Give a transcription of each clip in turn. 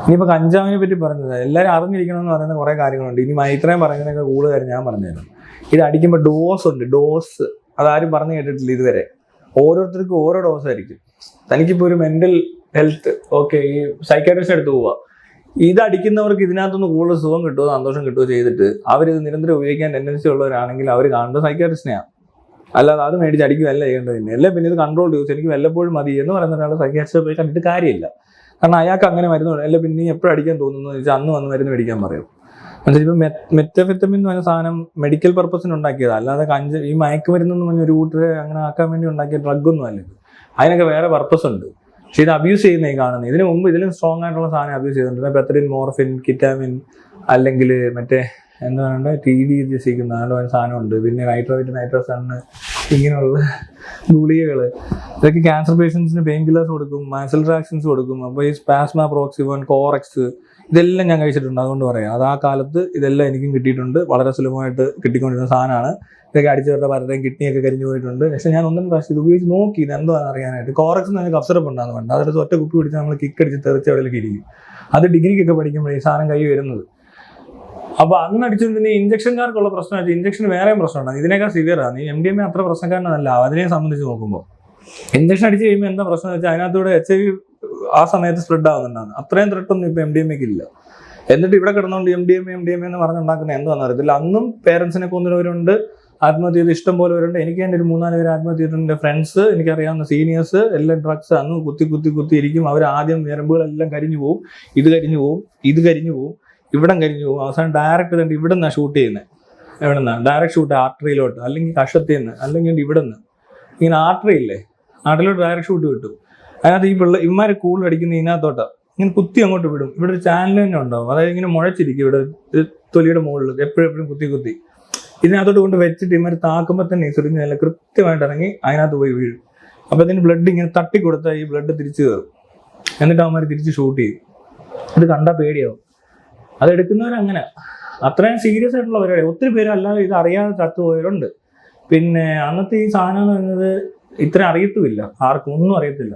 ഇനിയിപ്പോൾ കഞ്ചാവിനെ പറ്റി പറഞ്ഞത് എല്ലാവരും അറിഞ്ഞിരിക്കണമെന്ന് പറയുന്ന കുറേ കാര്യങ്ങളുണ്ട്. ഇനി ഇത്രയും പറയുന്നതിനൊക്കെ കൂടുതൽ കാര്യം ഞാൻ പറഞ്ഞുതരാം. ഇത് അടിക്കുമ്പോൾ ഡോസ് ഉണ്ട്, ഡോസ്. അതാരും പറഞ്ഞു കേട്ടിട്ടില്ല ഇതുവരെ. ഓരോരുത്തർക്കും ഓരോ ഡോസ് ആയിരിക്കും. തനിക്കിപ്പോൾ ഒരു മെന്റൽ ഹെൽത്ത് ഓക്കെ, ഈ സൈക്കാട്രിസ്റ്റ് എടുത്ത് പോവുക, ഇത് അടിക്കുന്നവർക്ക് ഇതിനകത്തുനിന്ന് കൂടുതൽ സുഖം കിട്ടുമോ സന്തോഷം കിട്ടുമോ ചെയ്തിട്ട് അവരിത് നിരന്തരം ഉപയോഗിക്കാൻ ടെൻഡൻസി ഉള്ളവരാണെങ്കിൽ അവർ കാണുന്നത് സൈക്കാട്രിസ്റ്റിനെയാണ്. അല്ലാതെ അത് മേടിച്ച് അടിക്കുകയല്ല ചെയ്യേണ്ടതിന്. അല്ലേ പിന്നെ ഇത് കൺട്രോൾ യൂസ് എനിക്ക് വല്ലപ്പോഴും മതി എന്ന് പറയുന്ന ഒരാൾ സൈക്കാട്രിസ്റ്റ് പോയി കണ്ടിട്ട് കാര്യമില്ല. കാരണം അയാൾക്ക് അങ്ങനെ മരുന്ന് അല്ല പിന്നെ നീ എപ്പോഴും അടിക്കാൻ തോന്നുന്നു വെച്ചാൽ അന്ന് വന്ന് മരുന്ന് മേടിക്കാൻ പറയും. മനസ്സിലായി. ഇപ്പം മെറ്റഫെറ്റമിൻ എന്ന് പറഞ്ഞ സാധനം മെഡിക്കൽ പർപ്പസിന് ഉണ്ടാക്കിയതാണ്. അല്ലാതെ ഈ മയക്കുമരുന്നെന്ന് പറഞ്ഞ ഒരു കൂട്ടരെ അങ്ങനെ ആക്കാൻ വേണ്ടി ഉണ്ടാക്കിയ ഡ്രഗൊന്നും അല്ല. അതിനൊക്കെ വേറെ പർപ്പസ് ഉണ്ട്. പക്ഷെ ഇത് അബ്യൂസ് ചെയ്യുന്നതായി കാണുന്നത്. ഇതിന് മുമ്പ് ഇതിലും സ്ട്രോങ് ആയിട്ടുള്ള സാധനം അബ്യൂസ് ചെയ്തിട്ടുണ്ട്. പെത്തറിൻ, മോർഫിൻ, കിറ്റാമിൻ, അല്ലെങ്കിൽ മറ്റേ എന്താ പറയുക TD സിക്കുന്ന സാധനമുണ്ട്. പിന്നെ നൈട്രോസണ്, ഇങ്ങനെയുള്ള ഗുളികകൾ. ഇതൊക്കെ ക്യാൻസർ പേഷ്യൻസിന് പെയിൻ കില്ലേഴ്സ് കൊടുക്കും, മസിൽ റിലാക്സൻസ് കൊടുക്കും. അപ്പോൾ ഈ സ്പാസ്മ, പ്രോക്സിവൻ, കോറക്സ് ഇതെല്ലാം ഞാൻ കഴിച്ചിട്ടുണ്ട്. അതുകൊണ്ട് പറയാം, അത് ആ കാലത്ത് ഇതെല്ലാം എനിക്കും കിട്ടിയിട്ടുണ്ട്. വളരെ സുലഭമായിട്ട് കിട്ടിക്കൊണ്ടിരുന്ന സാധനമാണ്. ഇതൊക്കെ അടിച്ചവരുടെ പലരുടെയും കിഡ്നിയൊക്കെ കരിഞ്ഞു പോയിട്ടുണ്ട്. പക്ഷേ ഞാൻ ഒന്നും പ്രാവശ്യം ഇത് ഉപയോഗിച്ച് നോക്കി ഇത് എന്താണെന്ന് അറിയാനായിട്ട്. കോറക്സ് എന്ന് പറഞ്ഞാൽ കഫ് സിറപ്പ് ഉണ്ടാകുന്ന വേണ്ട, അതെടുത്ത് ഒറ്റ കുപ്പി പിടിച്ച് നമ്മൾ കിക്ക് അടിച്ച് തെറിച്ച് എവിടെയൊക്കെ ഇരിക്കും. അത് ഡിഗ്രിക്കൊക്കെ പഠിക്കുമ്പോഴേ ഈ സാധനം കൈ വരുന്നത്. അപ്പോൾ അന്ന് അടിച്ചിട്ടുണ്ടെങ്കിൽ ഇഞ്ചക്ഷൻകാർക്കുള്ള പ്രശ്നം വെച്ചാൽ ഇഞ്ചക്ഷൻ വേറെയും പ്രശ്നമുണ്ടാകും. ഇതിനേക്കാൾ സിവിയറാണ്. ഈ MDMA അത്ര പ്രശ്നക്കാരനല്ല അതിനെ സംബന്ധിച്ച് നോക്കുമ്പോൾ. ഇഞ്ചക്ഷൻ അടിച്ച് കഴിയുമ്പോൾ എന്താ പ്രശ്നം വെച്ചാൽ അതിനകത്തൂടെ HIV ആ സമയത്ത് സ്പ്രെഡ് ആവുന്നുണ്ടാണ്. അത്രയും ത്രെട്ടൊന്നും ഇപ്പോൾ MDMAക്ക് ഇല്ല. എന്നിട്ട് ഇവിടെ കിടന്നുകൊണ്ട് MDMA എന്ന് പറഞ്ഞുണ്ടാക്കുന്ന എന്താണെന്ന് അറിയത്തില്ല. അന്നും പേരൻസിനെ കൊന്നവരുണ്ട്, ആത്മഹത്യ ചെയ്ത് ഇഷ്ടം പോലെ വരുന്നുണ്ട്. എനിക്ക് തന്നെ ഒരു 3-4 പേര് ആത്മഹത്യ ചെയ്തിട്ടുണ്ട്. ഫ്രണ്ട്സ്, എനിക്കറിയാവുന്ന സീനിയേഴ്സ് എല്ലാം ഡ്രഗ്സ് അന്ന് കുത്തി ഇരിക്കും. അവർ ആദ്യം ഞരമ്പുകളെല്ലാം കരിഞ്ഞു പോവും, ഇത് കരിഞ്ഞു പോവും, ഇവിടം കരിഞ്ഞു പോകും. അവസാനം ഡയറക്റ്റ് തന്നെ ഇവിടെ നിന്നാണ് ഷൂട്ട് ചെയ്യുന്നത്. എവിടെ നിന്നാണ് ഡയറക്റ്റ് ഷൂട്ട്? ആർട്ടറിയിലോട്ട്, അല്ലെങ്കിൽ കഷത്തിൽ നിന്ന്, അല്ലെങ്കിൽ ഇവിടെ നിന്ന്. ഇങ്ങനെ ആർട്ടറി ഇല്ലേ, ആർട്ടറിയിലോട്ട് ഡയറക്റ്റ് ഷൂട്ട് കിട്ടും. അതിനകത്ത് ഈ ഇമാരെ കൂടുതൽ അടിക്കുന്ന ഇതിനകത്തോട്ടാണ്. ഇങ്ങനെ കുത്തി അങ്ങോട്ട് വിടും. ഇവിടെ ഒരു ചാനൽ തന്നെ ഉണ്ടാവും. അതായത് ഇങ്ങനെ മുഴച്ചിരിക്കും ഇവിടെ തൊലിയുടെ മുകളിൽ എപ്പോഴും കുത്തി ഇതിനകത്തോട്ട് കൊണ്ട് വെച്ചിട്ട് ഇമാര് താക്കുമ്പോൾ തന്നെ സുരിഞ്ഞ് നല്ല കൃത്യമായിട്ട് ഇറങ്ങി അതിനകത്ത് പോയി വീഴും. അപ്പോൾ ഇതിന് ബ്ലഡ് ഇങ്ങനെ തട്ടി കൊടുത്താൽ ഈ ബ്ലഡ് തിരിച്ചു കയറും. എന്നിട്ട് അവന്മാർ തിരിച്ച് ഷൂട്ട് ചെയ്യും. ഇത് കണ്ടാൽ പേടിയാവും. അതെടുക്കുന്നവരങ്ങനെ അത്രയും സീരിയസ് ആയിട്ടുള്ള പരിപാടി. ഒത്തിരി പേര് അല്ലാതെ ഇത് അറിയാതെ ചത്തുപോയവരുണ്ട്. പിന്നെ അന്നത്തെ ഈ സാധനം എന്ന് പറയുന്നത് ഇത്ര അറിയത്തുമില്ല, ആർക്കും ഒന്നും അറിയത്തില്ല.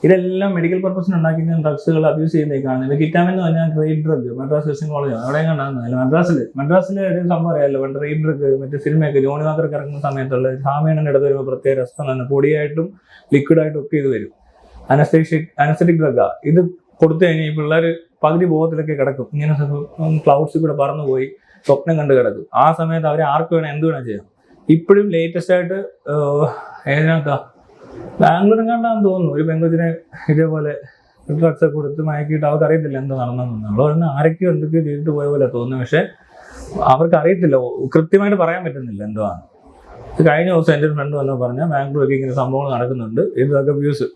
ഇതെല്ലാം മെഡിക്കൽ പർപ്പസിന് ഉണ്ടാക്കുന്ന ഡ്രഗ്സുകൾ അബ്യൂസ് ചെയ്യുന്നതായി കാണുന്നത്. കിറ്റാമിൻ എന്ന് പറഞ്ഞാൽ rape drug. Madras nursing college അവിടെയും കണ്ടാകുന്നില്ല. മദ്രാസിലെ ഒരു സംഭവം അറിയാമല്ലോ, പണ്ട് റേപ്പ് ഡ്രഗ് മറ്റേ സിനിമയൊക്കെ ജോണി വാക്കർക്ക് ഇറങ്ങുന്ന സമയത്തുള്ള സാമേണൻ്റെ ഇടത്ത് വരുമ്പോൾ പ്രത്യേക രസം തന്നെ. പൊടിയായിട്ടും ലിക്വിഡായിട്ടും ഒക്കെ ഇത് വരും. അനസ്തെറ്റിക് ഡ്രഗാ. ഇത് കൊടുത്തു കഴിഞ്ഞാൽ ഈ പിള്ളേർ പകുതി ബോധത്തിലൊക്കെ കിടക്കും. ഇങ്ങനെ ക്ലൗഡ്സിൽ കൂടെ പറന്നു പോയി സ്വപ്നം കണ്ട് കിടക്കും. ആ സമയത്ത് അവരെ ആർക്ക് വേണം എന്ത് വേണം ചെയ്യാം. ഇപ്പോഴും ലേറ്റസ്റ്റ് ആയിട്ട് ഏതിനകത്താ ബാംഗ്ലൂരും കണ്ടാന്ന് തോന്നുന്നു, ഒരു പെങ്കൊച്ചിനെ ഇതേപോലെ ഡ്രഗ്സ് ഒക്കെ കൊടുത്ത് മയക്കിയിട്ട് അവർക്ക് അറിയത്തില്ല എന്താ നടന്നെന്ന്. നമ്മൾ പറഞ്ഞാൽ ആരൊക്കെയോ എന്തൊക്കെയോ ചെയ്തിട്ട് പോയ പോലെ തോന്നുന്നു. പക്ഷെ അവർക്ക് അറിയത്തില്ല, കൃത്യമായിട്ട് പറയാൻ പറ്റുന്നില്ല എന്തുവാണ്. ഇത് കഴിഞ്ഞ ദിവസം എൻ്റെ ഒരു ഫ്രണ്ട് വന്നോ പറഞ്ഞാൽ ബാംഗ്ലൂരൊക്കെ ഇങ്ങനെ സംഭവങ്ങൾ നടക്കുന്നുണ്ട്, ഇതൊക്കെ വ്യൂസ്.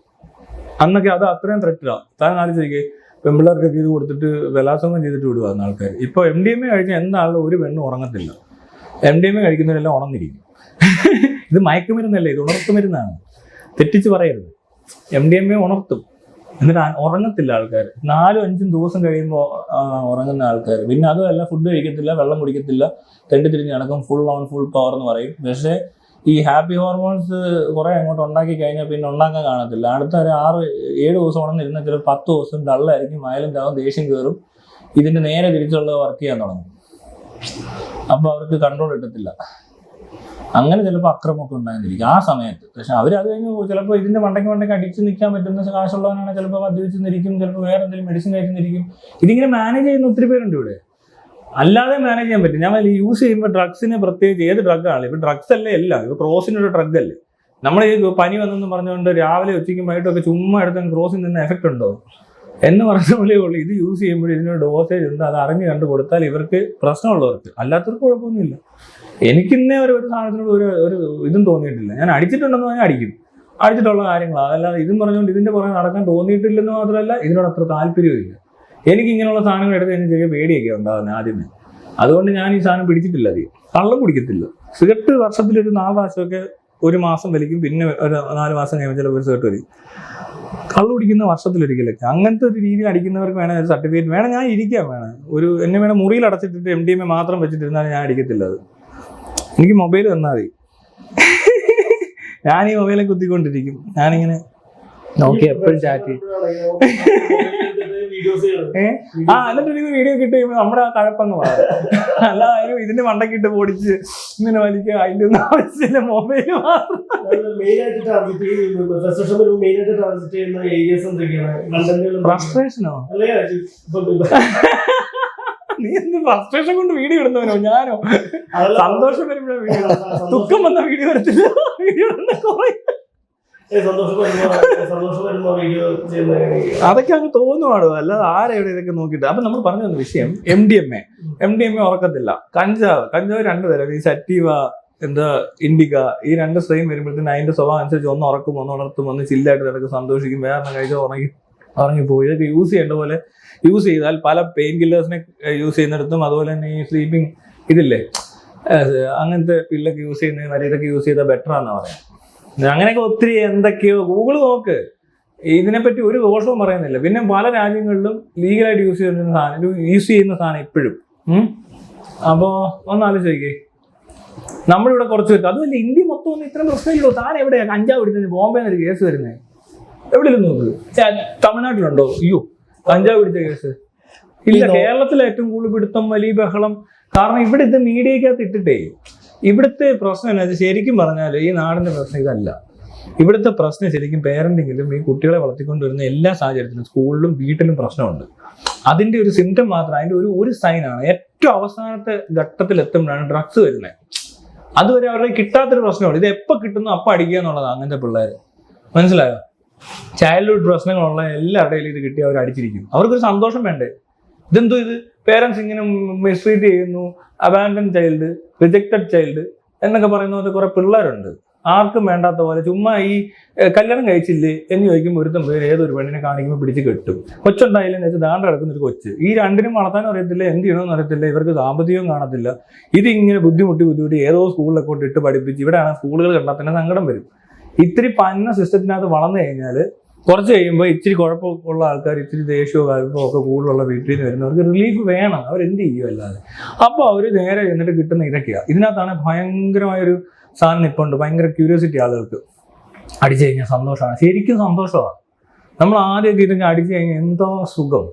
അന്നൊക്കെ അത് അത്രയും ത്രെറ്റിലാണ്. താൻ ആലോചിക്കേ, പെൺപിള്ളേർക്കൊക്കെ ഇത് കൊടുത്തിട്ട് ബലാത്സംഗം ചെയ്തിട്ട് വിടുവാന്ന് ആൾക്കാർ. ഇപ്പോൾ MDMA കഴിച്ചാൽ എന്താണല്ലോ ഒരു പെണ്ണ് ഉറങ്ങത്തില്ല. MDMA കഴിക്കുന്നവരെല്ലാം ഉണർന്നിരിക്കും. ഇത് മയക്കുമരുന്നല്ലേ, ഇത് ഉണർത്തുമരുന്നാണ്. തെറ്റിച്ച് പറയരുത്. MDMA ഉണർത്തും, എന്നിട്ട് ഉറങ്ങത്തില്ല ആൾക്കാർ. 4-5 ദിവസം കഴിയുമ്പോൾ ഉറങ്ങുന്ന ആൾക്കാർ. പിന്നെ അതുമല്ല, ഫുഡ് കഴിക്കത്തില്ല, വെള്ളം കുടിക്കത്തില്ല, തെണ്ടിത്തിരിഞ്ഞ് നടക്കും, ഫുൾ പവർ എന്ന് പറയും. പക്ഷേ ഈ ഹാപ്പി ഹോർമോൺസ് കുറെ അങ്ങോട്ട് ഉണ്ടാക്കി കഴിഞ്ഞാൽ പിന്നെ ഉണ്ടാക്കാൻ കാണത്തില്ല. അടുത്ത ഒരു 6-7 ദിവസം ഉണർന്നിരുന്നാൽ ചിലപ്പോൾ 10 ദിവസം ഡള്ളായിരിക്കും, വയലന്റ് ആവും, ദേഷ്യം കയറും. ഇതിന്റെ നേരെ തിരിച്ചുള്ള വർക്ക് ചെയ്യാൻ തുടങ്ങും. അപ്പോൾ അവർക്ക് കൺട്രോൾ കിട്ടത്തില്ല. അങ്ങനെ ചിലപ്പോൾ അക്രമമൊക്കെ ഉണ്ടായിരിക്കും ആ സമയത്ത്. പക്ഷെ അവരത് കഴിഞ്ഞ് ചിലപ്പോൾ ഇതിന്റെ മണ്ടയ്ക്ക് അടിച്ച് നിൽക്കാൻ പറ്റുന്ന കാശുള്ളവനാണ്. ചിലപ്പോൾ മദ്യപിച്ച് നിരിക്കും, ചിലപ്പോൾ വേറെ എന്തെങ്കിലും മെഡിസിൻ കഴിച്ചിരിക്കും. ഇതിങ്ങനെ മാനേജ് ചെയ്യുന്ന ഒത്തിരി പേരുണ്ട് ഇവിടെ. അല്ലാതെ മാനേജ് ചെയ്യാൻ പറ്റും. ഞാൻ യൂസ് ചെയ്യുമ്പോൾ ഡ്രഗ്സിന് പ്രത്യേകിച്ച് ഏത് ഡ്രഗാണ്, ഇപ്പൊ ഡ്രഗ്സ് അല്ലേ എല്ലാം. ഇപ്പൊ ക്രോസിനൊരു ഡ്രഗ് അല്ലേ. നമ്മൾ ഈ പനി വന്നെന്ന് പറഞ്ഞുകൊണ്ട് രാവിലെ ഉച്ചയ്ക്കും വൈകിട്ടൊക്കെ ചുമ്മാ എടുത്ത ക്രോസിൽ നിന്ന് എഫക്ട് ഉണ്ടോ എന്ന് പറഞ്ഞ പോലെ ഉള്ളൂ. ഇത് യൂസ് ചെയ്യുമ്പോൾ ഇതിനൊരു ഡോസേജ് ഉണ്ട്, അത് അറിഞ്ഞ് കണ്ടു കൊടുത്താൽ ഇവർക്ക് പ്രശ്നമുള്ളവർക്ക്. അല്ലാത്തവർക്ക് കുഴപ്പമൊന്നുമില്ല. എനിക്കിന്നേ ഒരു സാധനത്തിനോട് ഒരു ഇതും തോന്നിയിട്ടില്ല. ഞാൻ അടിച്ചിട്ടുണ്ടെന്ന് പറഞ്ഞാൽ അടിക്കും, അടിച്ചിട്ടുള്ള കാര്യങ്ങളാണ്. അതല്ലാതെ ഇതും പറഞ്ഞുകൊണ്ട് ഇതിന്റെ പുറകെ നടക്കാൻ തോന്നിയിട്ടില്ലെന്ന് മാത്രമല്ല, ഇതിനോട് അത്ര താല്പര്യമില്ല. എനിക്ക് ഇങ്ങനെയുള്ള സാധനങ്ങൾ എടുത്ത് കഴിഞ്ഞാൽ ചെറിയ പേടിയൊക്കെ ഉണ്ടാകുന്നത് ആദ്യമേ. അതുകൊണ്ട് ഞാൻ ഈ സാധനം പിടിച്ചിട്ടില്ല. അധികം കള്ളം കുടിക്കത്തില്ല. സിഗരറ്റ് വർഷത്തിലൊരു 4 പ്രാവശ്യമൊക്കെ ഒരു മാസം വലിക്കും, പിന്നെ ഒരു 4 മാസം കഴിയുമ്പോൾ ചിലപ്പോൾ ഒരു സിഗരറ്റ് വലിക്കും. കള്ളു കുടിക്കുന്ന വർഷത്തിലൊരിക്കലൊക്കെ. അങ്ങനത്തെ ഒരു രീതിയിൽ അടിക്കുന്നവർക്ക് വേണം ഒരു സർട്ടിഫിക്കറ്റ് വേണം. ഞാൻ ഇരിക്കാൻ വേണം, എന്നെ വേണം മുറിയിൽ അടച്ചിട്ടിട്ട് MDMA മാത്രം വെച്ചിട്ടിരുന്നാലും ഞാൻ അടിക്കത്തില്ല. അത് എനിക്ക് മൊബൈൽ തന്നാൽ മതി. ഞാൻ ഈ മൊബൈലെ കുത്തിക്കൊണ്ടിരിക്കും. ഞാനിങ്ങനെ നോക്കി എപ്പോഴും ചാറ്റ് എന്നിട്ട് എനിക്ക് വീഡിയോ കിട്ടി കഴിയുമ്പോൾ നമ്മുടെ ആ കഴപ്പങ്ങ് മാറും. അല്ലാതെ ഇതിന്റെ മണ്ടക്കിട്ട് പൊടിച്ച് ഇങ്ങനെ വലിക്കുക, അതിന്റെ ഒന്നും ആവശ്യമില്ല. മൊബൈൽ ഫ്രസ്ട്രേഷനോ? നീ എന്ത് ഫ്രസ്ട്രേഷൻ കൊണ്ട് വീഡിയോ ഇടുന്നവനോ? ഞാനോ? സന്തോഷം വരുമ്പോഴേ വീഡിയോ, ദുഃഖം വന്ന വീഡിയോ എടുത്തില്ല. വീഡിയോ ഇടുന്ന കുറെ അതൊക്കെ അങ്ങ് തോന്നുവാടോ, അല്ലാതെ ആരെവിടെ ഇതൊക്കെ നോക്കിയിട്ട്. അപ്പൊ നമ്മൾ പറഞ്ഞു തന്ന വിഷയം MDMA ഉറക്കത്തില്ല. കഞ്ചാവ് 2 തരം, ഈ സറ്റീവ എന്താ ഇൻഡിക, ഈ 2 സ്ട്രെയിൻ വരുമ്പോഴത്തേന് അതിന്റെ സ്വഭാവം അനുസരിച്ച് ഒന്ന് ഉറക്കും, ഒന്ന് ഉണർത്തും, ഒന്ന് ചില്ലായിട്ട് കിടക്കും, സന്തോഷിക്കും, വേറെ കഴിച്ചാൽ ഉറങ്ങിപ്പോയി. ഇതൊക്കെ യൂസ് ചെയ്യേണ്ട പോലെ യൂസ് ചെയ്താൽ പല പെയിൻ കില്ലേഴ്സിനെ യൂസ് ചെയ്യുന്നിടത്തും, അതുപോലെ തന്നെ ഈ സ്ലീപ്പിംഗ് ഇതില്ലേ അങ്ങനത്തെ പില്ലൊക്കെ യൂസ് ചെയ്യുന്നതിന് വരെ ഇതൊക്കെ യൂസ് ചെയ്താൽ ബെറ്റർ ആണെന്ന് പറയാം. അങ്ങനെയൊക്കെ ഒത്തിരി എന്തൊക്കെയോ ഗൂഗിൾ നോക്ക്, ഇതിനെപ്പറ്റി ഒരു ദോഷവും പറയുന്നില്ല. പിന്നെ പല രാജ്യങ്ങളിലും ലീഗലായിട്ട് യൂസ് ചെയ്യുന്ന സാധനം ഇപ്പോഴും. അപ്പോൾ ഒന്ന് ആലോചിക്കേ, നമ്മളിവിടെ കുറച്ച് പറ്റും. അതുമല്ല, ഇന്ത്യ മൊത്തം ഒന്നും ഇത്രയും പ്രശ്നമില്ലല്ലോ. താൻ എവിടെയാ കഞ്ചാവ് പിടിച്ചത്? ബോംബെന്ന് ഒരു കേസ് വരുന്നത് എവിടെയും നോക്ക്. തമിഴ്നാട്ടിലുണ്ടോ? അയ്യോ, കഞ്ചാവ് പിടിച്ച കേസ് ഇല്ല. കേരളത്തിലെ ഏറ്റവും കൂടുതൽ പിടുത്തം, വലിയ ബഹളം. കാരണം ഇവിടെ ഇത് മീഡിയക്കകത്ത് ഇട്ടിട്ടേ. ഇവിടുത്തെ പ്രശ്നം എന്താ വെച്ചാൽ, ശരിക്കും പറഞ്ഞാൽ ഈ നാടിന്റെ പ്രശ്നം ഇതല്ല. ഇവിടുത്തെ പ്രശ്നം ശരിക്കും പേരന്റിങ്ങിലും ഈ കുട്ടികളെ വളർത്തിക്കൊണ്ടുവരുന്ന എല്ലാ സാഹചര്യത്തിലും സ്കൂളിലും വീട്ടിലും പ്രശ്നമുണ്ട്. അതിന്റെ ഒരു സിംറ്റം മാത്രം, അതിന്റെ ഒരു സൈനാണ്. ഏറ്റവും അവസാനത്തെ ഘട്ടത്തിൽ എത്തുമ്പോഴാണ് ഡ്രഗ്സ് വരുന്നത്. അതുവരെ അവരുടെ കിട്ടാത്തൊരു പ്രശ്നമുണ്ട്. ഇത് എപ്പോൾ കിട്ടുന്നു അപ്പം അടിക്കുക എന്നുള്ളതാണ് അങ്ങനത്തെ പിള്ളേർ. മനസ്സിലായോ? ചൈൽഡ്ഹുഡ് പ്രശ്നങ്ങളുള്ള എല്ലാവരുടെയും ഇത് കിട്ടി അവർ അടിച്ചിരിക്കും. അവർക്കൊരു സന്തോഷം വേണ്ടേ? ഇതെന്തോ ഇത് പേരൻസ് ഇങ്ങനെ മിസ്ട്രീറ്റ് ചെയ്യുന്നു, അബാൻഡൻ ചൈൽഡ്, റിജക്റ്റഡ് ചൈൽഡ് എന്നൊക്കെ പറയുന്നത് കുറെ പിള്ളേരുണ്ട്. ആർക്കും വേണ്ടാത്ത പോലെ ചുമ്മാ ഈ കല്യാണം കഴിച്ചില്ലേ എന്ന് ചോദിക്കുമ്പോൾ ഒരുത്തം പേര് ഏതൊരു പെണ്ണിനെ കാണിക്കുമ്പോൾ പിടിച്ച് കെട്ടും. കൊച്ചുണ്ടായില്ലെന്ന് വെച്ചാൽ ദാണ്ട് കിടക്കുന്ന ഒരു കൊച്ച്. ഈ രണ്ടിനും വളർത്താനും അറിയത്തില്ല, എന്ത് ചെയ്യണമെന്ന് അറിയത്തില്ല, ഇവർക്ക് സാമ്പത്തികവും കാണത്തില്ല. ഇതിങ്ങനെ ബുദ്ധിമുട്ടി ഏതോ സ്കൂളിലൊക്കെ കൊണ്ട് ഇട്ട് പഠിപ്പിച്ച്, ഇവിടെയാണ് സ്കൂളുകൾ കണ്ടാൽ തന്നെ സങ്കടം വരും. ഇത്തിരി പന്ന സിസ്റ്റത്തിനകത്ത് വളർന്നു കഴിഞ്ഞാൽ കുറച്ച് കഴിയുമ്പോൾ ഇച്ചിരി കുഴപ്പമുള്ള ആൾക്കാർ, ഇച്ചിരി ദേഷ്യവും കാര്യമോ ഒക്കെ കൂടുതലുള്ള വീട്ടിൽ നിന്ന് വരുന്നവർക്ക് റിലീഫ് വേണം. അവരെന്ത് ചെയ്യും അല്ലാതെ. അപ്പോൾ അവർ നേരെ എന്നിട്ട് കിട്ടുന്ന ഇതൊക്കെയാണ്. ഇതിനകത്താണ് ഭയങ്കരമായൊരു സാധനം ഇപ്പോൾ ഉണ്ട്. ഭയങ്കര ക്യൂരിയോസിറ്റി ആളുകൾക്ക്. അടിച്ചു കഴിഞ്ഞാൽ സന്തോഷമാണ്, ശരിക്കും സന്തോഷമാണ്. നമ്മൾ ആദ്യമൊക്കെ ഇതൊക്കെ അടിച്ചു കഴിഞ്ഞാൽ എന്താ സുഖം.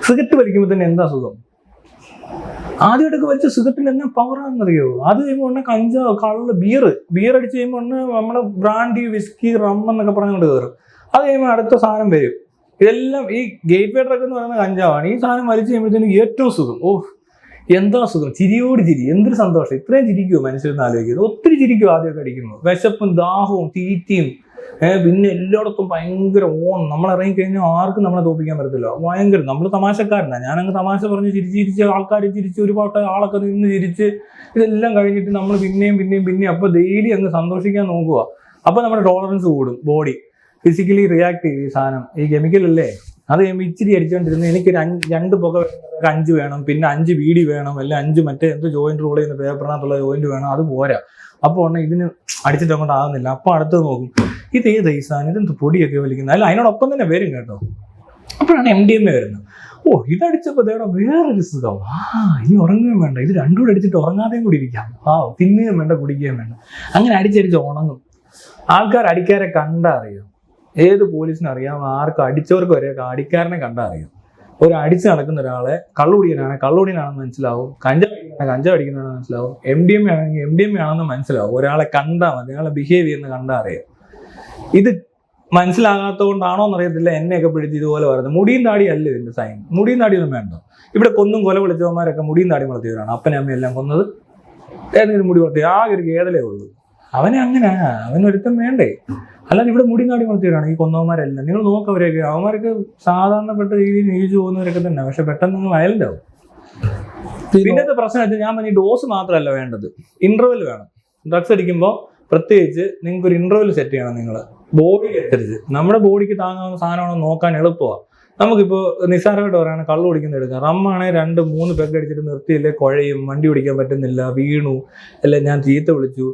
സിഗരറ്റ് വലിക്കുമ്പോൾ തന്നെ എന്താ സുഖം. ആദ്യമായിട്ടൊക്കെ വലിച്ച സിഗരറ്റിന് എന്നാ പവറാണെന്നറിയോ? അത് കഴിയുമ്പോൾ ഉടനെ കഞ്ചാവ്, കള്ള്, ബിയർ അടിച്ച് കഴിയുമ്പോൾ ഉടനെ നമ്മള് ബ്രാൻഡി, വിസ്കി, റം എന്നൊക്കെ പറഞ്ഞുകൊണ്ട് കയറും. അത് കഴിയുമ്പോൾ അടുത്ത സാധനം വരും. ഇതെല്ലാം ഈ ഗേറ്റ് വേ ഡ്രഗ് എന്ന് പറയുന്ന കഞ്ചാവാണ്. ഈ സാധനം വലിച്ചു കഴിയുമ്പോഴത്തേനും ഏറ്റവും സുഖം. എന്താ സുഖം, ചിരിയോട് ചിരി, എന്തൊരു സന്തോഷം. ഇത്രയും ചിരിക്കുമോ മനുഷ്യരെന്ന് ആലോചിക്കുന്നത്? ഒത്തിരി ചിരിക്കും ആദ്യമൊക്കെ അടിക്കുമ്പോൾ. വിശപ്പും ദാഹവും തീറ്റയും, പിന്നെ എല്ലായിടത്തും ഭയങ്കര നമ്മൾ ഇറങ്ങിക്കഴിഞ്ഞാൽ ആർക്കും നമ്മളെ തോപ്പിക്കാൻ പറ്റത്തില്ല. ഭയങ്കര നമ്മൾ തമാശക്കാരനാണ്. ഞാനങ്ങ് തമാശ പറഞ്ഞ് ചിരിച്ച് ആൾക്കാർ ചിരിച്ച് ഒരുപാട് ആളൊക്കെ നിന്ന് ചിരിച്ച് ഇതെല്ലാം കഴിഞ്ഞിട്ട് നമ്മൾ പിന്നെയും അപ്പോൾ ഡെയിലി അങ്ങ് സന്തോഷിക്കാൻ നോക്കുക. അപ്പോൾ നമ്മുടെ ടോളറൻസ് കൂടും. ബോഡി ഫിസിക്കലി റിയാക്ട് ചെയ്യും. ഈ സാധനം, ഈ കെമിക്കൽ അല്ലേ, അത് കഴിയുമ്പോൾ ഇച്ചിരി അടിച്ചുകൊണ്ടിരുന്നത് എനിക്കൊരു 2 പുക 5 വേണം, പിന്നെ 5 വീടി വേണം, അല്ലെ 5 മറ്റേ എന്ത് ജോയിന്റ് റോൾ ചെയ്യുന്ന പേപ്പറിനകത്തുള്ള ജോയിന്റ് വേണം, അത് പോരാ. അപ്പോൾ ഉടനെ ഇതിന് അടിച്ചിട്ട് അങ്ങോട്ട് ആകുന്നില്ല. അപ്പോൾ അടുത്തത് നോക്കും, ഇത് ഏത് ഈ സാധനം, ഇതെന്ത് പൊടിയൊക്കെ വലിക്കുന്നത്. അല്ല, അതിനോടൊപ്പം തന്നെ വരും കേട്ടോ. അപ്പോഴാണ് MDMA വരുന്നത്. ഇതടിച്ചപ്പോൾ വേറൊരു സുഖം. ഇനി ഉറങ്ങുകയും വേണ്ട, ഇത് 2 കൂടെ അടിച്ചിട്ട് ഉറങ്ങാതെയും കൂടി ഇരിക്കാം. തിന്നുകയും വേണ്ട, കുടിക്കുകയും വേണ്ട. അങ്ങനെ അടിച്ചടിച്ച് ഉണങ്ങും. ആൾക്കാർ അടിക്കാരെ കണ്ടാ അറിയാം. ഏത് പോലീസിനും അറിയാം, ആർക്കും അടിച്ചവർക്ക് വരെ അടിക്കാരനെ കണ്ടാ അറിയാം. ഒരു അടിച്ച് നടക്കുന്ന ഒരാളെ കള്ളുടിയനാണെന്ന് മനസ്സിലാവും, കഞ്ചാവ് അടിക്കുന്നതാണെന്ന് മനസ്സിലാവും, MDMA ആണെങ്കിൽ MDMA ആണെന്ന് മനസ്സിലാവും. ഒരാളെ കണ്ടാൽ മതി, ഒരാളെ ബിഹേവ് ചെയ്യുന്ന കണ്ടാൽ അറിയാം. ഇത് മനസ്സിലാകാത്തത് കൊണ്ടാണോ എന്നറിയത്തില്ല എന്നെയൊക്കെ പിടിച്ച് ഇതുപോലെ പറയുന്നത്. മുടിയും താടി അല്ല ഇതിന്റെ സൈൻ. മുടിയും താടിയൊന്നും വേണ്ട. ഇവിടെ കൊല വിളിച്ചവന്മാരൊക്കെ മുടിയും താടി വളർത്തിയവരാണ്. അപ്പനെ അമ്മയെല്ലാം കൊന്നത് ഏതെങ്കിലും മുടി വളർത്തി ആകെ ഒരു കേതലേ ഉള്ളൂ. അവനെ അങ്ങനെ അവനൊരുത്തം വേണ്ടേ. അല്ലാതെ ഇവിടെ മുടി നാടി വളർത്തിയവരാണ് ഈ കൊന്നവന്മാരെല്ലാം. നിങ്ങൾ നോക്കവരെയൊക്കെ, അവന്മാരൊക്കെ സാധാരണപ്പെട്ട രീതിയിൽ ജീവിച്ചു പോകുന്നവരൊക്കെ തന്നെ. പക്ഷെ പെട്ടെന്ന് നിങ്ങൾ വയലന്റ് ആവും. പിന്നത്തെ പ്രശ്നം വെച്ചാൽ ഞാൻ പറഞ്ഞ ഡോസ് മാത്രമല്ല വേണ്ടത്, ഇന്റർവെൽ വേണം. ഡ്രഗ്സ് അടിക്കുമ്പോൾ പ്രത്യേകിച്ച് നിങ്ങൾക്ക് ഒരു ഇന്റർവെൽ സെറ്റ് ചെയ്യണം. നിങ്ങൾ ബോഡി അനുസരിച്ച് നമ്മുടെ ബോഡിക്ക് താങ്ങാവുന്ന സാധനമാണോ നോക്കാൻ എളുപ്പമാണ്. നമുക്കിപ്പോൾ നിസ്സാരമായിട്ട് പറയുകയാണ്, കള്ളു കുടിക്കുന്നത് എടുക്കാം. റമ്മാണെങ്കിൽ 2-3 പെഗ് അടിച്ചിട്ട് നിർത്തിയില്ലേ കുഴയും, വണ്ടി ഓടിക്കാൻ പറ്റുന്നില്ല, വീണു, അല്ലെ ഞാൻ ചീത്ത വിളിച്ചു,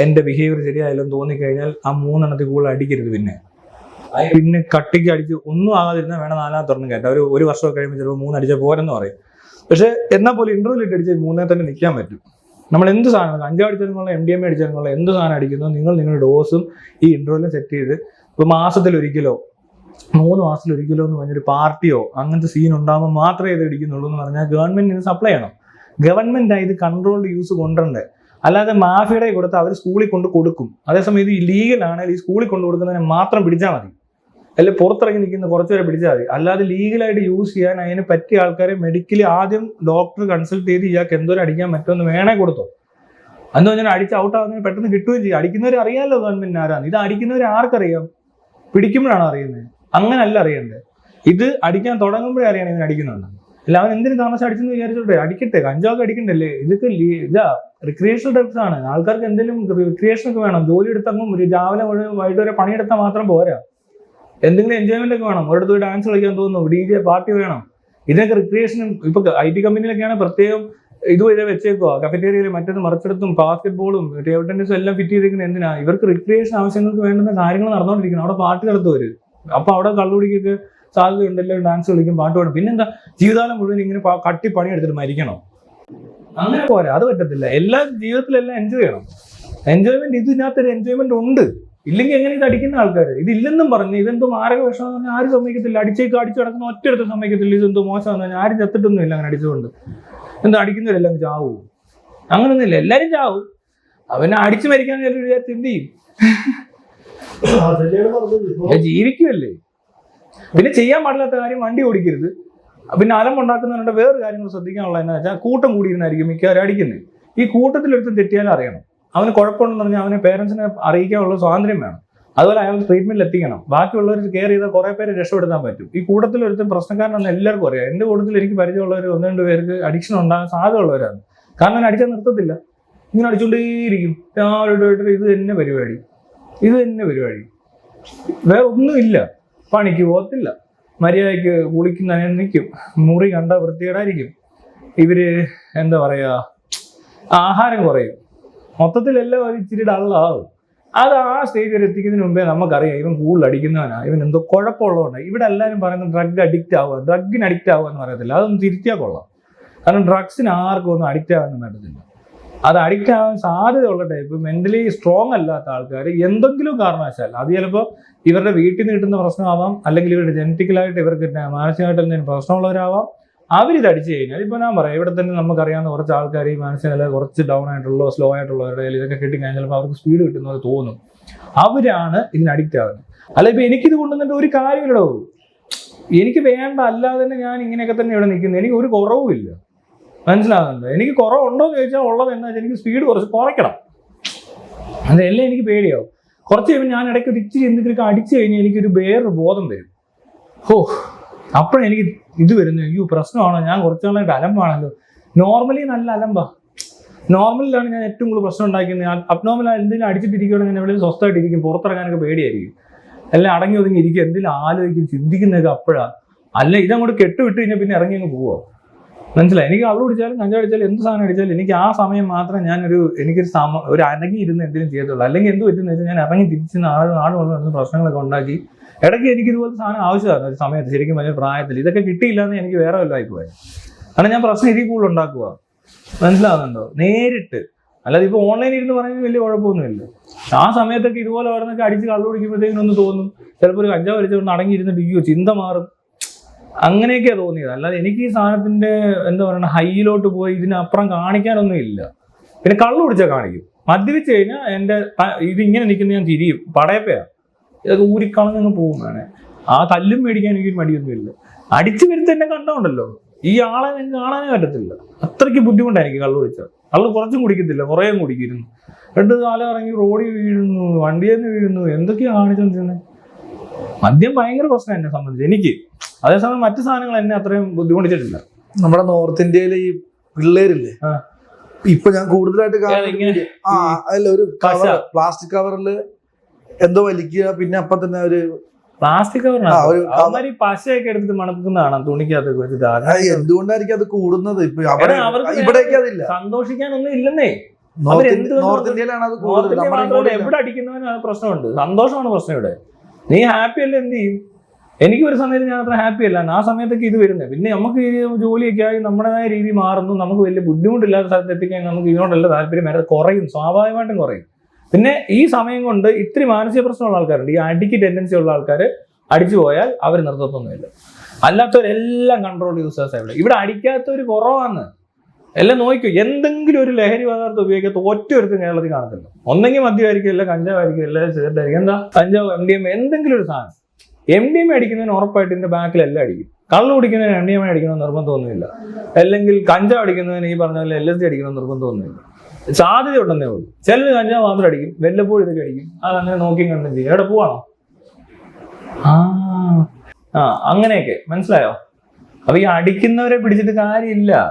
എൻ്റെ ബിഹേവിയർ ശരിയായില്ലെന്ന് തോന്നിക്കഴിഞ്ഞാൽ ആ 3 എണ്ണത്തിൽ കൂടുതൽ അടിക്കരുത്. പിന്നെ കട്ടിക്ക് അടിച്ച് ഒന്നും ആകാതിരുന്നാൽ വേണം 4ാമത്തെ കയറ്റാം. ഒരു വർഷമൊക്കെ കഴിയുമ്പോൾ ചിലപ്പോൾ 3 അടിച്ചാൽ പോരെന്ന് പറയും. പക്ഷെ എന്നാൽ പോലും ഇന്റർവെൽ ഇട്ട് അടിച്ച് 3 തന്നെ നിൽക്കാൻ പറ്റും. നമ്മൾ എന്ത് സാധനം, 5 അടിച്ചാലും MDMA അടിച്ചാലും എന്ത് സാധനം അടിക്കുന്നോ നിങ്ങൾ നിങ്ങളുടെ ഡോസും ഈ ഇന്റർവെല്ലും സെറ്റ് ചെയ്ത് ഇപ്പൊ മാസത്തിലൊരിക്കലോ 3 മാസത്തിലൊരിക്കലോ എന്ന് പറഞ്ഞൊരു പാർട്ടിയോ അങ്ങനത്തെ സീൻ ഉണ്ടാകുമ്പോൾ മാത്രമേ ഇത് അടിക്കുന്നുള്ളൂ എന്ന് പറഞ്ഞാൽ ഗവൺമെന്റിന് സപ്ലൈ ചെയ്യണം. ഗവൺമെന്റ് ഇത് കൺട്രോൾഡ് യൂസ് കൊണ്ടുവരണ്ടേ. അല്ലാതെ മാഫിയുടെ കൊടുത്ത് അവർ സ്കൂളിൽ കൊണ്ട് കൊടുക്കും. അതേസമയം ഇത് ലീഗലാണെങ്കിൽ ഈ സ്കൂളിൽ കൊണ്ട് കൊടുക്കുന്നതിനെ മാത്രം പിടിച്ചാൽ മതി, അല്ലെങ്കിൽ പുറത്തിറങ്ങി നിൽക്കുന്ന കുറച്ചുപേരെ പിടിച്ചാൽ മതി. അല്ലാതെ ലീഗലായിട്ട് യൂസ് ചെയ്യാൻ അതിന് പറ്റിയ ആൾക്കാരെ മെഡിക്കലി ആദ്യം ഡോക്ടർ കൺസൾട്ട് ചെയ്ത് ഇയാൾക്ക് എന്തോരം അടിക്കാൻ പറ്റുമെന്ന് വേണേ കൊടുത്തോ. അന്ന് പറഞ്ഞാൽ അടിച്ച് ഔട്ടാകുന്നതിന് പെട്ടെന്ന് കിട്ടുകയും ചെയ്യും. അടിക്കുന്നവരെ അറിയാമല്ലോ ഗവൺമെന്റിന് ആരാണ്. ഇത് അടിക്കുന്നവരെ ആർക്കറിയാം? പിടിക്കുമ്പോഴാണ് അറിയുന്നത്. അങ്ങനല്ല അറിയണ്ടേ. ഇത് അടിക്കാൻ തുടങ്ങുമ്പോഴേ അറിയണം ഇവൻ അടിക്കുന്നുണ്ട്. അല്ല അവൻ എന്തിനും താമസം അടിച്ചെന്ന് വിചാരിച്ചോട്ടെ, അടിക്കട്ടെ. കഞ്ചാവൊക്കെ അടിക്കണ്ടല്ലേ. ഇതൊക്കെ ഇതാ റിക്രിയേഷണൽ ഡ്രഗ്സ് ആണ്. ആൾക്കാർക്ക് എന്തെങ്കിലും റിക്രിയേഷൻ ഒക്കെ വേണം. ജോലി എടുത്തങ്ങും രാവിലെ വൈകിട്ട് വരെ പണിയെടുത്താൽ മാത്രം പോരാ. എന്തെങ്കിലും എൻജോയ്മെന്റ് ഒക്കെ വേണം. ഒരിടത്ത് പോയി ഡാൻസ് കളിക്കാൻ തോന്നുന്നു, DJ പാർട്ടി വേണം. ഇതിനൊക്കെ റിക്രിയേഷൻ. ഇപ്പൊ IT കമ്പനിയിലൊക്കെയാണ് പ്രത്യേകം ഇതുവരെ വെച്ചേക്കുക. കഫറ്റേരിയയിൽ മറ്റേത് മറിച്ചെടുത്തും ബാസ്കറ്റ് ബോളും ടേബിൾ ടെന്നീസും എല്ലാം ഫിറ്റ് ചെയ്തിരിക്കുന്നത് എന്തിനാ? ഇവർക്ക് റിക്രിയേഷൻ ആവശ്യങ്ങൾക്ക് വേണ്ടുന്ന കാര്യങ്ങൾ നടന്നുകൊണ്ടിരിക്കണം. അവിടെ പാട്ട് നടത്തുവര്. അപ്പൊ അവിടെ കള്ളുപിടിക്കൊക്കെ സാധ്യതയുണ്ടല്ലോ. ഡാൻസ് കളിക്കും, പാട്ട് പാടും. പിന്നെന്താ ജീവിതകാലം മുഴുവൻ ഇങ്ങനെ കട്ടി പണി എടുത്തിട്ട് മരിക്കണോ? അങ്ങനെ പോരാ, അത് പറ്റത്തില്ല. എല്ലാ ജീവിതത്തിലെല്ലാം എൻജോയ് ചെയ്യണം. എൻജോയ്മെന്റ് ഇതിനകത്തൊരു എൻജോയ്മെന്റ് ഉണ്ട്. ഇല്ലെങ്കിൽ എങ്ങനെ ഇത് അടിക്കുന്ന ആൾക്കാർ ഇതില്ലെന്നും പറഞ്ഞ് ഇതെന്തോ മാരക വിഷമെന്ന് പറഞ്ഞാൽ ആരും സമ്മതിക്കത്തില്ല. അടിച്ചു കിടക്കുന്ന ഒറ്റയെടുത്ത് സമ്മതിക്കത്തില്ല. ഇതെന്തോ മോശമെന്ന് പറഞ്ഞാൽ ആരും ചത്തിട്ടൊന്നും ഇല്ല അങ്ങനെ അടിച്ചുകൊണ്ട്. എന്താ അടിക്കുന്നവരെല്ലാം ചാവും? അങ്ങനൊന്നുമില്ല, എല്ലാരും ചാവും. അവനെ അടിച്ചു മരിക്കാൻ വിചാരിച്ച് എന്ത് ചെയ്യും? ജീവിക്കുമല്ലേ. പിന്നെ ചെയ്യാൻ പാടില്ലാത്ത കാര്യം വണ്ടി ഓടിക്കരുത്. പിന്നെ അലമ്പുണ്ടാക്കുന്നവരുടെ വേറെ കാര്യങ്ങൾ ശ്രദ്ധിക്കാനുള്ള എന്താ വെച്ചാൽ കൂട്ടം കൂടിയിരുന്നായിരിക്കും മിക്കവാറും അടിക്കുന്നത്. ഈ കൂട്ടത്തിലൊരുത്തും തെറ്റിയാലും അറിയണം. അവന് കുഴപ്പമുണ്ടെന്ന് പറഞ്ഞാൽ അവനെ പേരൻസിനെ അറിയിക്കാനുള്ള സ്വാതന്ത്ര്യം വേണം. അതുപോലെ അയാൾ ട്രീറ്റ്മെന്റിൽ എത്തിക്കണം. ബാക്കിയുള്ളവർ കെയർ ചെയ്താൽ കുറെ പേര് രക്ഷപ്പെടുത്താൻ പറ്റും. ഈ കൂട്ടത്തിലൊരുത്തും പ്രശ്നക്കാരനെന്ന് എല്ലാവർക്കും അറിയാം. എന്റെ കൂട്ടത്തിൽ എനിക്ക് പരിചയമുള്ളവർ 1-2 പേർക്ക് അഡിക്ഷൻ ഉണ്ടാകാൻ സാധ്യത ഉള്ളവരാണ്. കാരണം അവൻ അടിച്ചാൽ നിർത്തത്തില്ല. ഇങ്ങനെ അടിച്ചുകൊണ്ടേയിരിക്കും. രാവിലെ ഇത് തന്നെ പരിപാടി, വേറെ ഒന്നുമില്ല. പണിക്ക് പോകത്തില്ല, മര്യാദയ്ക്ക് കുളിക്കുന്ന നിൽക്കും, മുറി കണ്ട വൃത്തികേടായിരിക്കും. ഇവര് എന്താ പറയാ, ആഹാരം കുറയും, മൊത്തത്തിലെല്ലാം ഒരു ഇച്ചിരി ഡള്ളാവും. അത് ആ സ്റ്റേജ് വരെ എത്തിക്കുന്നതിന് മുമ്പേ നമുക്കറിയാം ഇവൻ കൂടുതൽ അടിക്കുന്നവനാ, ഇവൻ എന്തോ കുഴപ്പമുള്ളതുകൊണ്ട്. ഇവിടെ എല്ലാവരും പറയുന്നത് ഡ്രഗ് അഡിക്റ്റ് ആവുക, ഡ്രഗിന് അഡിക്റ്റ് ആവുക എന്ന് പറയത്തില്ല. അതൊന്നും തിരിച്ചാൽ കൊള്ളാം. കാരണം ഡ്രഗ്സിന് ആർക്കും ഒന്നും അഡിക്റ്റ് ആവാനും പറ്റത്തില്ല. അത് അഡിക്റ്റ് ആവാൻ സാധ്യതയുള്ള ടൈപ്പ് മെന്റലി സ്ട്രോങ് അല്ലാത്ത ആൾക്കാർ എന്തെങ്കിലും കാരണവശാൽ, അത് ചിലപ്പോൾ ഇവരുടെ വീട്ടിൽ നിന്ന് കിട്ടുന്ന പ്രശ്നമാവാം, അല്ലെങ്കിൽ ഇവരുടെ ജനറ്റിക്കലായിട്ട് ഇവർക്ക് മാനസികമായിട്ട് എന്തെങ്കിലും പ്രശ്നമുള്ളവരാവാം. അവരിത് അടിച്ചു കഴിഞ്ഞാൽ ഇപ്പോൾ ഞാൻ പറയാം, ഇവിടെ തന്നെ നമുക്കറിയാവുന്ന കുറച്ച് ആൾക്കാർ ഈ മാനസിക കുറച്ച് ഡൗൺ ആയിട്ടുള്ള സ്ലോ ആയിട്ടുള്ളവരുടെ ഇതൊക്കെ കിട്ടിക്കഴിഞ്ഞാൽ ചിലപ്പോൾ അവർക്ക് സ്പീഡ് കിട്ടുന്നത് തോന്നും. അവരാണ് ഇതിന് അഡിക്റ്റ് ആവുന്നത്. അല്ല ഇപ്പൊ എനിക്കിത് കൊണ്ടുവന്നിട്ട് ഒരു കാര്യമില്ലടോ. എനിക്ക് വേണ്ട, അല്ലാതെ തന്നെ ഞാൻ ഇങ്ങനെയൊക്കെ തന്നെ ഇവിടെ നിൽക്കുന്നത്. എനിക്ക് ഒരു കുറവുമില്ല. മനസ്സിലാകുന്നുണ്ട്? എനിക്ക് കുറവുണ്ടോ എന്ന് ചോദിച്ചാൽ ഉള്ളത് എന്താ വെച്ചാൽ എനിക്ക് സ്പീഡ് കുറയ്ക്കണം. അതെല്ലാം എനിക്ക് പേടിയാവും. കുറച്ച് കഴിയുമ്പോൾ ഞാൻ ഇടയ്ക്ക് ഒരു ഇച്ചിരി എന്തെങ്കിലുമൊക്കെ അടിച്ചു കഴിഞ്ഞാൽ എനിക്കൊരു വേറൊരു ബോധം വരും. അപ്പോഴെനിക്ക് ഇത് വരുന്നു, അയ്യോ പ്രശ്നമാണോ, ഞാൻ കുറച്ച് നാളായിട്ട് അലമ്പാണല്ലോ. നോർമലി നല്ല അലമ്പാ. നോർമലിലാണ് ഞാൻ ഏറ്റവും കൂടുതൽ പ്രശ്നം ഉണ്ടാക്കുന്നത്. അബ്നോർമൽ എന്തെങ്കിലും അടിച്ചിട്ടിരിക്കുകയാണെങ്കിൽ ഞാൻ എവിടെയും സ്വസ്ഥമായിട്ടിരിക്കും, പുറത്തിറങ്ങാനൊക്കെ പേടിയായിരിക്കും. എല്ലാം അടങ്ങി ഒതുങ്ങി ഇരിക്കും, എന്തെങ്കിലും ആലോചിക്കും, ചിന്തിക്കുന്നതൊക്കെ അപ്പോഴാണ്. അല്ല ഇതങ്ങോട്ട് കെട്ടുവിട്ട് കഴിഞ്ഞാൽ പിന്നെ ഇറങ്ങി അങ്ങ് പോവാ. മനസ്സിലായി? എനിക്ക് കള്ളു അടിച്ചാലും കഞ്ചാവ് അടിച്ചാലും എന്ത് സാധനം അടിച്ചാലും എനിക്ക് ആ സമയം മാത്രം ഞാനൊരു ഒരു അനങ്ങി ഇരുന്ന് എന്തെങ്കിലും ചെയ്യത്തുള്ളൂ. അല്ലെങ്കിൽ എന്ത് പറ്റുന്ന വെച്ചാൽ ഞാൻ ഇറങ്ങി തിരിച്ച് നാട് കൊണ്ട് പ്രശ്നങ്ങളൊക്കെ ഉണ്ടാക്കി. ഇടയ്ക്ക് എനിക്ക് ഇതുപോലത്തെ സാധനം ആവശ്യമാണ് ഒരു സമയത്ത്. ശരിക്കും വലിയ പ്രായത്തിൽ ഇതൊക്കെ കിട്ടിയില്ല എന്ന് എനിക്ക് വേറെ വല്ലതായി പോയത്. കാരണം ഞാൻ പ്രശ്നം ഇതിൽ കൂടുതൽ ഉണ്ടാക്കുക. മനസ്സിലാകുന്നുണ്ടോ? നേരിട്ട്. അല്ലാതെ ഇപ്പോൾ ഓൺലൈനിൽ ഇരുന്ന് പറയുന്നത് വലിയ കുഴപ്പമൊന്നുമില്ല. ആ സമയത്തൊക്കെ ഇതുപോലെ ഓരോന്നൊക്കെ അടിച്ച് കള്ളു കുടിക്കുമ്പോഴത്തേക്കും ഒന്ന് തോന്നും, ചിലപ്പോൾ ഒരു കഞ്ചാവ് അടിച്ചുകൊണ്ട് അടങ്ങിയിരുന്നിട്ട് അയ്യോ ചിന്ത മാറും. അങ്ങനെയൊക്കെയാണ് തോന്നിയത്. അല്ലാതെ എനിക്ക് ഈ സാധനത്തിന്റെ എന്താ പറയുക ഹൈയിലോട്ട് പോയി ഇതിനപ്പുറം കാണിക്കാനൊന്നും ഇല്ല. പിന്നെ കള്ളു കുടിച്ചാൽ കാണിക്കും. മദ്യപിച്ച് കഴിഞ്ഞാൽ എൻ്റെ ഇതിങ്ങനെ നിൽക്കുന്ന ഞാൻ തിരിയും, പടയപ്പയാണ്. ഇതൊക്കെ ഊരിക്കളഞ്ഞങ്ങ് പോകും. വേണേ ആ കല്ലും മേടിക്കാൻ എനിക്കൊരു മടിയൊന്നുമില്ല. അടിച്ചു വരുത്ത എന്നെ കണ്ടോണ്ടല്ലോ ഈ ആളെ എനിക്ക് കാണാനേ പറ്റത്തില്ല. അത്രയ്ക്ക് ബുദ്ധിമുട്ടായിരിക്കും കള്ളു കുടിച്ചാൽ. കള്ളു കുറച്ചും കുടിക്കത്തില്ല, കുറേ കുടിക്കുന്നു. 2 കാലം ഇറങ്ങി റോഡിൽ വീഴുന്നു, വണ്ടിയിൽ നിന്ന് വീഴുന്നു, എന്തൊക്കെയാണ് കാണിച്ചോണ്ടിരുന്നത്. മദ്യം ഭയങ്കര പ്രശ്നം എന്നെ സംബന്ധിച്ച് എനിക്ക്. അതേസമയം മറ്റു സാധനങ്ങൾ എന്നെ അത്രയും ബുദ്ധിമുട്ടിച്ചിട്ടില്ല. നമ്മുടെ നോർത്ത് ഇന്ത്യയിലെ ഈ പിള്ളേരില്ലേ, ഇപ്പൊ ഞാൻ കൂടുതലായിട്ട് അല്ല ഒരു കവർ പ്ലാസ്റ്റിക് കവറില് എന്തോ വലിക്കുക, പിന്നെ അപ്പൊ തന്നെ ഒരു പ്ലാസ്റ്റിക് കവർ പശയൊക്കെ എടുത്തിട്ട് മണക്കുന്നതാണ് തുണിക്കകത്ത് വെച്ചിട്ട്. എന്തുകൊണ്ടായിരിക്കും അത് കൂടുന്നത്? ഇപ്പൊ ഇവിടേക്ക് അതില്ല. സന്തോഷിക്കാനൊന്നും ഇല്ലെന്നേ. നോർത്ത് ഇന്ത്യയിലാണ് അത് കൂടുതൽ. എവിടെ അടിക്കുന്നവനും അത് പ്രശ്നമുണ്ട്. സന്തോഷമാണ് പ്രശ്നം. ഇവിടെ നീ ഹാപ്പി അല്ലേ എന്ത് ചെയ്യും? എനിക്ക് ഒരു സമയത്ത് ഞാൻ അത്ര ഹാപ്പി അല്ല. ആ സമയത്തൊക്കെ ഇത് വരുന്നത്. പിന്നെ നമുക്ക് ഈ ജോലിയൊക്കെ ആയി നമ്മുടേതായ രീതി മാറുന്നു. നമുക്ക് വലിയ ബുദ്ധിമുട്ടില്ലാത്ത സ്ഥലത്ത് എത്തിക്കാൻ നമുക്ക് ഇതിനോടല്ല താല്പര്യം കുറയും, സ്വാഭാവികമായിട്ടും കുറയും. പിന്നെ ഈ സമയം കൊണ്ട് ഇത്തിരി മാനസിക പ്രശ്നമുള്ള ആൾക്കാരുണ്ട്. ഈ അടിക്ക് ടെൻഡൻസി ഉള്ള ആൾക്കാർ അടിച്ചു പോയാൽ അവർ നിർത്തത്തൊന്നുമില്ല. അല്ലാത്തവരെല്ലാം കൺട്രോൾ യൂസേഴ്സ് ഇവിടെ അടിക്കാത്തവർ കുറവാണ്. എല്ലാം നോക്കൂ, എന്തെങ്കിലും ഒരു ലഹരി പദാർത്ഥം ഉപയോഗിക്കാത്ത ഒറ്റ ഒരുത്തും കേരളത്തിൽ കാണത്തില്ല. ഒന്നെങ്കിൽ മദ്യമായിരിക്കും, അല്ല കഞ്ചാവായിരിക്കും, അല്ല സിഗരറ്റായിരിക്കും. എന്താ കഞ്ചാവ്, MDMA, എന്തെങ്കിലും ഒരു സാധനം. MDMA അടിക്കുന്നതിന് ഉറപ്പായിട്ട് ഇതിന്റെ ബാക്കിലെല്ലാം അടിക്കും. കള്ളു കുടിക്കുന്നതിന് MDMA അടിക്കണമെന്ന് നിർബന്ധമൊന്നുമില്ല. അല്ലെങ്കിൽ കഞ്ചാവ് അടിക്കുന്നതിന് ഈ പറഞ്ഞ പോലെ LSD അടിക്കണമെന്ന് നിർബന്ധമൊന്നുമില്ല. സാധ്യത ഉണ്ടെന്നേ ഉള്ളൂ. ചിലർ കഞ്ചാവ് മാത്രം അടിക്കും, വല്ലപ്പോഴും ഇതൊക്കെ അടിക്കും. അതങ്ങനെ നോക്കി കണ്ടും ചെയ്യും. എവിടെ പോവാണോ? അങ്ങനെയൊക്കെ മനസ്സിലായോ? അപ്പൊ ഈ അടിക്കുന്നവരെ പിടിച്ചിട്ട് കാര്യമില്ല.